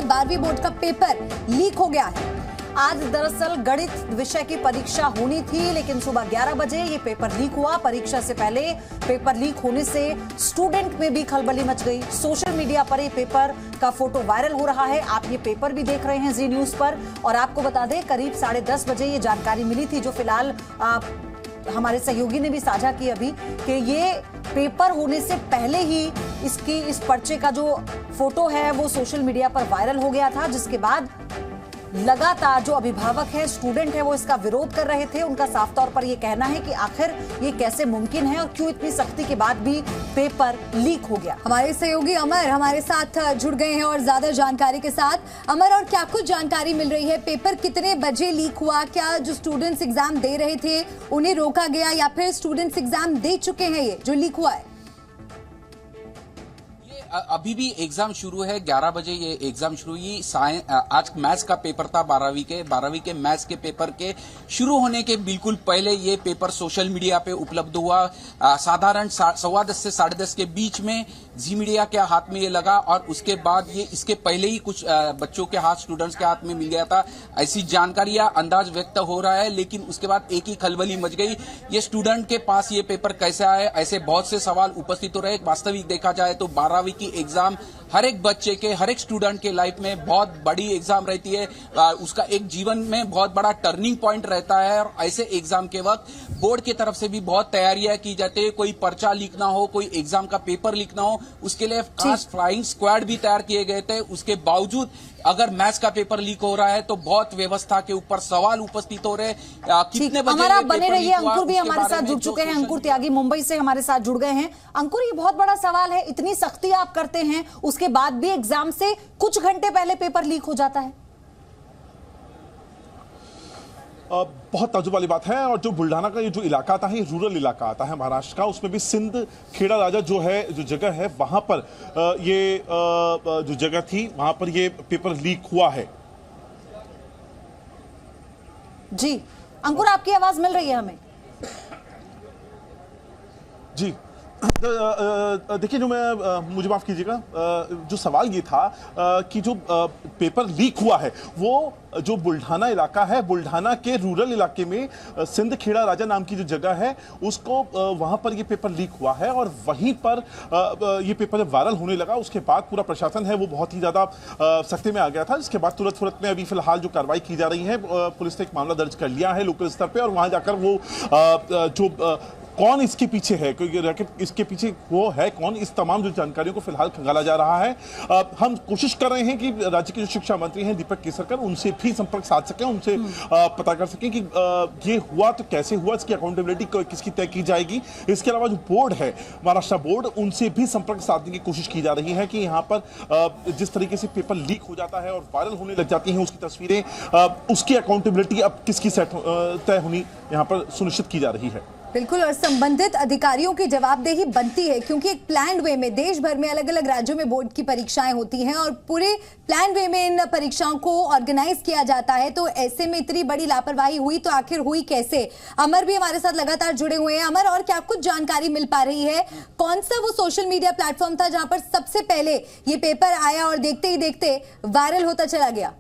12वीं बोर्ड का paper leak हो गया है। आज दरअसल गणित विषय की परीक्षा होनी थी, लेकिन सुबह 11 बजे ये पेपर लीक हुआ। परीक्षा से पहले पेपर लीक होने से स्टूडेंट में भी खलबली मच गई। सोशल मीडिया पर ये पेपर का फोटो वायरल हो रहा है। आप ये पेपर भी देख रहे हैं जी न्यूज पर। और आपको बता दें, करीब 10:30 बजे ये जानकारी मिली थी, जो फिलहाल हमारे सहयोगी ने भी साझा की अभी, कि ये पेपर होने से पहले ही इस पर्चे का जो फोटो है वो सोशल मीडिया पर वायरल हो गया था, जिसके बाद लगातार जो अभिभावक है, स्टूडेंट है, वो इसका विरोध कर रहे थे। उनका साफ तौर पर यह कहना है कि आखिर ये कैसे मुमकिन है और क्यों इतनी सख्ती के बाद भी पेपर लीक हो गया। हमारे सहयोगी अमर हमारे साथ जुड़ गए हैं और ज्यादा जानकारी के साथ। अमर, और क्या कुछ जानकारी मिल रही है? पेपर कितने बजे लीक हुआ? क्या जो स्टूडेंट्स एग्जाम दे रहे थे उन्हें रोका गया, या फिर स्टूडेंट्स एग्जाम दे चुके हैं ये जो लीक हुआ है? अभी भी एग्जाम शुरू है। 11 बजे ये एग्जाम शुरू हुई। आज मैथ्स का पेपर था 12वीं के मैथ्स के पेपर के शुरू होने के बिल्कुल पहले ये पेपर सोशल मीडिया पे उपलब्ध हुआ। साधारण 10:15 से 10:30 के बीच में जी मीडिया के हाथ में ये लगा, और उसके बाद ये इसके पहले ही कुछ बच्चों के हाथ, स्टूडेंट्स के हाथ में मिल गया था, ऐसी जानकारियां अंदाज व्यक्त हो रहा है। लेकिन उसके बाद एक ही खलबली मच गई। ये स्टूडेंट के पास ये पेपर कैसे आए, ऐसे बहुत से सवाल उपस्थित हो रहे। वास्तविक देखा जाए तो 12वीं की एग्जाम हर एक बच्चे के, हर एक स्टूडेंट के लाइफ में बहुत बड़ी एग्जाम रहती है। उसका एक जीवन में बहुत बड़ा टर्निंग पॉइंट रहता है, और ऐसे एग्जाम के वक्त बोर्ड की तरफ से भी बहुत तैयारियां की जाती है। कोई पर्चा लीक ना हो, कोई एग्जाम का पेपर लीक ना हो, उसके लिए खास फ्लाइंग स्क्वाड भी तैयार किए गए थे। उसके बावजूद अगर मैथ्स का पेपर लीक हो रहा है तो बहुत व्यवस्था के ऊपर सवाल उपस्थित हो रहे। कितने बजे हमारा बने रहिए। अंकुर भी हमारे साथ जुड़ चुके हैं। अंकुर त्यागी मुंबई से हमारे साथ जुड़ गए हैं। अंकुर, ये बहुत बड़ा सवाल है, इतनी सख्ती आप करते हैं, उसके बाद भी एग्जाम से कुछ घंटे पहले पेपर लीक हो जाता है। बहुत ताज्जुब वाली बात है। और जो बुल्ढाना का ये जो इलाका आता है, ये रूरल इलाका आता है महाराष्ट्र का, उसमें भी सिंध खेड़ा राजा जो है, जो जगह है, वहां पर ये जो जगह थी वहां पर ये पेपर लीक हुआ है। जी अंकुर, आपकी आवाज मिल रही है हमें? जी देखिए, जो मैं मुझे माफ कीजिएगा, जो सवाल ये था कि जो पेपर लीक हुआ है वो जो बुल्ढाना इलाका है, बुल्ढाना के रूरल इलाके में सिंध खेड़ा राजा नाम की जो जगह है, उसको वहां पर ये पेपर लीक हुआ है। और वहीं पर ये पेपर जब वायरल होने लगा, उसके बाद पूरा प्रशासन है वो बहुत ही ज्यादा सख्ती में आ गया था। जिसके बाद तुरंत में अभी फिलहाल जो कार्रवाई की जा रही है, पुलिस ने एक मामला दर्ज कर लिया है लोकल स्तर पर, और वहां जाकर वो जो कौन इसके पीछे है, कोई रैकेट इसके पीछे वो है कौन, इस तमाम जो जानकारियों को फिलहाल खंगाला जा रहा है। हम कोशिश कर रहे हैं कि राज्य के जो शिक्षा मंत्री हैं दीपक केसरकर, उनसे भी संपर्क साध सकें, उनसे पता कर सकें कि ये हुआ तो कैसे हुआ, इसकी अकाउंटेबिलिटी किसकी तय की जाएगी। इसके अलावा जो बोर्ड है, महाराष्ट्र बोर्ड, उनसे भी संपर्क साधने की कोशिश की जा रही है कि यहाँ पर जिस तरीके से पेपर लीक हो जाता है और वायरल होने लग जाती हैं उसकी तस्वीरें, उसकी अकाउंटेबिलिटी अब किसकी तय होनी यहाँ पर सुनिश्चित की जा रही है। बिल्कुल, और संबंधित अधिकारियों की जवाबदेही बनती है, क्योंकि एक प्लान वे में देश भर में अलग अलग राज्यों में बोर्ड की परीक्षाएं होती हैं और पूरे प्लान वे में इन परीक्षाओं को ऑर्गेनाइज किया जाता है। तो ऐसे में इतनी बड़ी लापरवाही हुई तो आखिर हुई कैसे? अमर भी हमारे साथ लगातार जुड़े हुए हैं। अमर, और क्या कुछ जानकारी मिल पा रही है? कौन सा वो सोशल मीडिया प्लेटफॉर्म था जहां पर सबसे पहले ये पेपर आया और देखते ही देखते वायरल होता चला गया?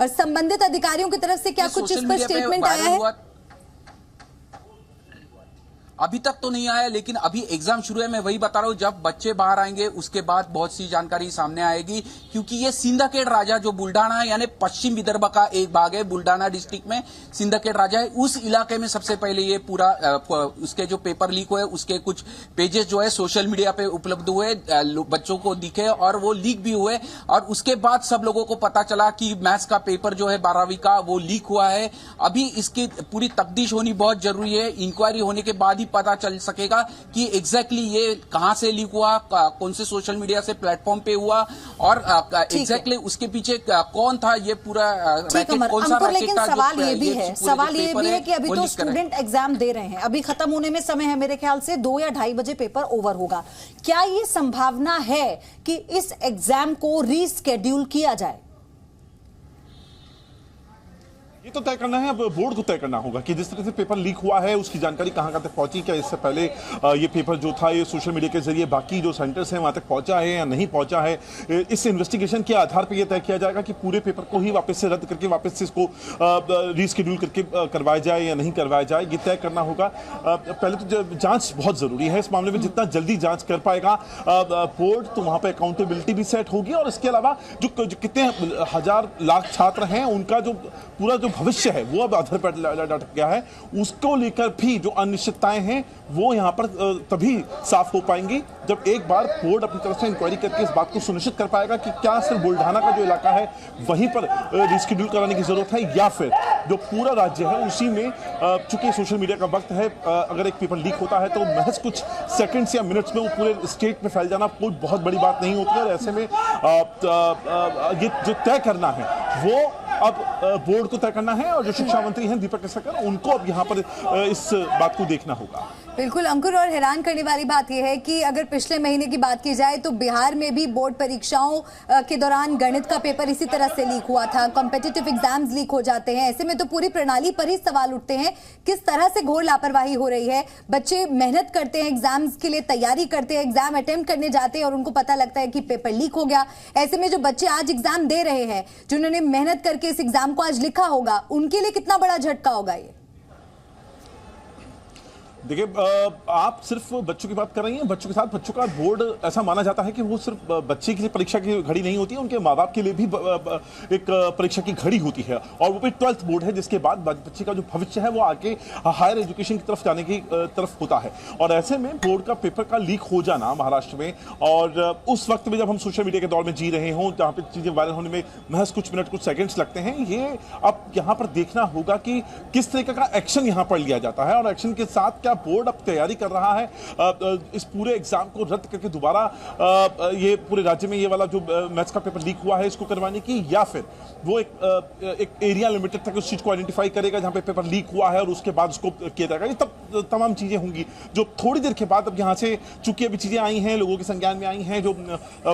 और संबंधित अधिकारियों की तरफ से क्या कुछ इस पर स्टेटमेंट आया है? अभी तक तो नहीं आया, लेकिन अभी एग्जाम शुरू है। मैं वही बता रहा हूँ, जब बच्चे बाहर आएंगे उसके बाद बहुत सी जानकारी सामने आएगी। क्योंकि ये सिंदखेड राजा जो बुल्ढाना है, यानी पश्चिम विदर्भ का एक भाग है, बुल्ढाना डिस्ट्रिक्ट में सिंदखेड राजा है, उस इलाके में सबसे पहले ये पूरा उसके जो पेपर लीक हुए, उसके कुछ पेजेस जो है सोशल मीडिया पे उपलब्ध हुए, बच्चों को दिखे और वो लीक भी हुए। और उसके बाद सब लोगों को पता चला कि मैथ्स का पेपर जो है 12वीं का वो लीक हुआ है। अभी इसकी पूरी तफ्तीश होनी बहुत जरूरी है। इंक्वायरी होने के बाद ही पता चल सकेगा कि एग्जैक्टली ये कहां से लीक हुआ, कौन से सोशल मीडिया से प्लेटफॉर्म पे हुआ, और एग्जैक्टली उसके पीछे कौन था, ये पूरा रैकेट कौन सा रैकेट था। सवाल ये भी है कि अभी तो स्टूडेंट एग्जाम दे रहे हैं, अभी खत्म होने में समय है, मेरे ख्याल से 2 या 2:30 बजे पेपर ओवर होगा। क्या ये संभावना है कि इस एग्जाम को रीस्केड्यूल किया जाए? ये तो तय करना है, अब बोर्ड को तय करना होगा कि जिस तरह से पेपर लीक हुआ है उसकी जानकारी कहां तक पहुंची, क्या इससे पहले ये पेपर जो था ये सोशल मीडिया के जरिए बाकी जो सेंटर्स हैं वहां तक पहुंचा है या नहीं पहुंचा है। इस इन्वेस्टिगेशन के आधार पर यह तय किया जाएगा कि पूरे पेपर को ही वापस से रद्द करके वापस से इसको रीशेड्यूल करके करवाया जाए या नहीं करवाया जाए, ये तय करना होगा। पहले तो जांच बहुत जरूरी है इस मामले में, जितना जल्दी जांच कर पाएगा बोर्ड तो वहां पर अकाउंटेबिलिटी भी सेट होगी, और इसके अलावा जो कितने हजार लाख छात्र हैं उनका जो पूरा जो भविष्य है वो अब आधार पर लटक गया है, उसको लेकर भी जो अनिश्चितताएं हैं वो यहां पर तभी साफ हो पाएंगी जब एक बार बोर्ड अपनी तरफ से इंक्वायरी करके इस बात को सुनिश्चित कर पाएगा कि क्या सिर्फ बुल्ढाना का जो इलाका है वहीं पर रिशेड्यूल कराने की जरूरत है या फिर जो पूरा राज्य है उसी में, चूंकि सोशल मीडिया का वक्त है, अगर एक पेपर लीक होता है तो महज कुछ सेकंड्स या मिनट्स में वो पूरे स्टेट में फैल जाना कोई बहुत बड़ी बात नहीं होती है। और ऐसे में ये जो तय करना है वो अब बोर्ड को तय करना है, और जो शिक्षा मंत्री हैं दीपक केसरकर उनको अब यहाँ पर इस बात को देखना होगा। बिल्कुल अंकुर, और हैरान करने वाली बात यह है कि अगर पिछले महीने की बात की जाए तो बिहार में भी बोर्ड परीक्षाओं के दौरान गणित का पेपर इसी तरह से लीक हुआ था, कॉम्पिटिटिव एग्जाम्स लीक हो जाते हैं। ऐसे में तो पूरी प्रणाली पर ही सवाल उठते हैं, किस तरह से घोर लापरवाही हो रही है। बच्चे मेहनत करते हैं, एग्जाम्स के लिए तैयारी करते हैं, एग्जाम अटेम्प्ट करने जाते हैं और उनको पता लगता है कि पेपर लीक हो गया। ऐसे में जो बच्चे आज एग्जाम दे रहे हैं, जिन्होंने मेहनत करके इस एग्जाम को आज लिखा होगा, उनके लिए कितना बड़ा झटका होगा ये? देखिए, आप सिर्फ बच्चों की बात कर रही हैं, बच्चों के साथ बच्चों का बोर्ड ऐसा माना जाता है कि वो सिर्फ बच्चे के लिए परीक्षा की घड़ी नहीं होती है, उनके माँ बाप के लिए भी एक परीक्षा की घड़ी होती है, और वो भी 12th बोर्ड है जिसके बाद बच्चे का जो भविष्य है वो आगे हायर एजुकेशन की तरफ जाने की तरफ होता है। और ऐसे में बोर्ड का पेपर का लीक हो जाना महाराष्ट्र में, और उस वक्त में जब हम सोशल मीडिया के दौर में जी रहे हों जहाँ पे चीजें वायरल होने में महज कुछ मिनट कुछ सेकेंड्स लगते हैं, ये अब यहाँ पर देखना होगा कि किस तरीके का एक्शन यहाँ पर लिया जाता है, और एक्शन के साथ क्या बोर्ड अब तैयारी कर रहा है इस पूरे एग्जाम को रद्द करके दोबारा ये पूरे राज्य में ये वाला जो मैथ्स का पेपर लीक हुआ है इसको करवाने की, या फिर वो एक एरिया लिमिटेड तक उस चीज को आइडेंटिफाई करेगा जहां पे पेपर लीक हुआ है और उसके बाद उसको किया जाएगा। ये तब तमाम चीजें होंगी जो थोड़ी देर के बाद अब यहाँ से चूंकि अभी चीजें आई हैं, लोगों के संज्ञान में आई हैं, जो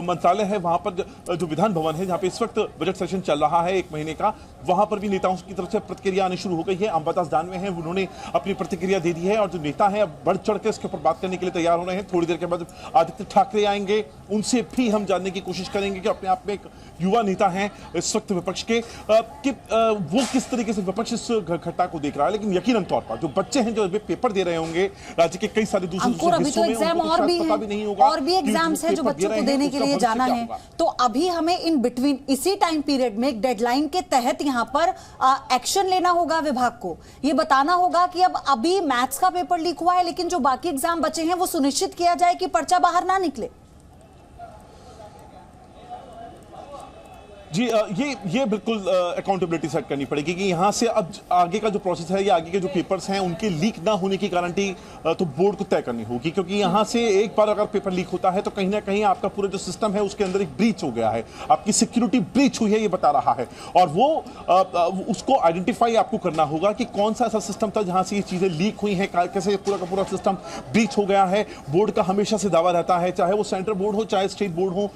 मंत्रालय है वहां पर जो विधान भवन है जहाँ पे इस वक्त बजट सेशन चल रहा है 1 महीने का, वहां पर भी नेताओं की तरफ से प्रतिक्रिया आनी शुरू हो गई है। अंबादास दानवे हैं, उन्होंने अपनी प्रतिक्रिया दे दी है, और जो नेता है बढ़ चढ़ के इसके ऊपर बात करने के लिए तैयार हो रहे हैं। थोड़ी देर के बाद आदित्य ठाकरे आएंगे, उनसे भी हम जानने की कोशिश करेंगे कि अपने आप में एक युवा नेता हैं इस वक्त विपक्ष के, कि वो किस तरीके से विपक्ष इस घटना को देख रहा है। लेकिन यकीनन तौर पर जो बच्चे हैं जो अभी पेपर दे रहे होंगे राज्य के कई सारे दूसरे हिस्सों में, एग्जाम और भी नहीं होगा, और भी एग्जाम्स है जो बच्चों को देने के लिए जाना है। तो अभी हमें इन बिटवीन इसी टाइम पीरियड में एक डेडलाइन के तहत यहाँ पर एक्शन लेना होगा विभाग को। ये बताना होगा कि अब अभी मैथ्स का पेपर लीक हुआ है, लेकिन जो बाकी एग्जाम बचे हैं वो सुनिश्चित किया जाए कि पर्चा बाहर ना निकले। जी, ये बिल्कुल अकाउंटेबिलिटी सेट करनी पड़ेगी कि यहाँ से अब आगे का जो प्रोसेस है या आगे के जो पेपर्स हैं उनके लीक ना होने की गारंटी तो बोर्ड को तय करनी होगी, क्योंकि यहाँ से एक बार अगर पेपर लीक होता है तो कहीं ना कहीं आपका पूरा जो सिस्टम है उसके अंदर एक ब्रीच हो गया है, आपकी सिक्योरिटी ब्रीच हुई है ये बता रहा है, और वो उसको आइडेंटिफाई आपको करना होगा कि कौन सा ऐसा सिस्टम था जहाँ से ये चीजें लीक हुई हैं, कैसे पूरा का पूरा सिस्टम ब्रीच हो गया है। बोर्ड का हमेशा से दावा रहता है, चाहे वो सेंट्रल बोर्ड हो चाहे स्टेट बोर्ड हो,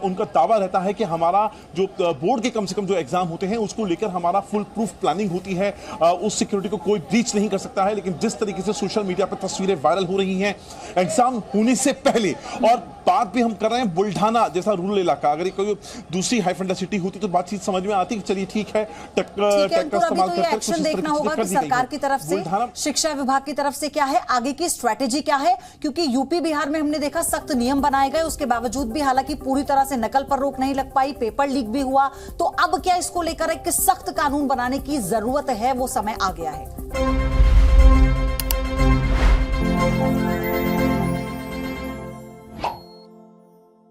उनका दावा रहता है कि हमारा जो बोर्ड के कम से कम जो एग्जाम होते हैं उसको लेकर हमारा फुल प्रूफ प्लानिंग होती है, उस सिक्योरिटी को कोई ब्रीच नहीं कर सकता है। लेकिन जिस तरीके से सोशल मीडिया पर तस्वीरें वायरल हो रही हैं एग्जाम होने से पहले, और बात भी हम कर रहे हैं बुल्ढाना जैसा रूरल इलाका, अगर कोई दूसरी हाईफंडा सिटी होती तो बातचीत समझ में आती कि चलिए ठीक है, इस्तेमाल करके एक्शन देखना होगा कि सरकार की तरफ से, शिक्षा विभाग की तरफ से क्या है, आगे की स्ट्रेटेजी क्या है, क्योंकि यूपी बिहार में हमने देखा सख्त नियम बनाए गए, उसके बावजूद भी हालांकि पूरी तरह से नकल पर रोक नहीं लग पाई, पेपर लीक भी हुआ। तो अब क्या इसको लेकर एक सख्त कानून बनाने की जरूरत है, वो समय आ गया है।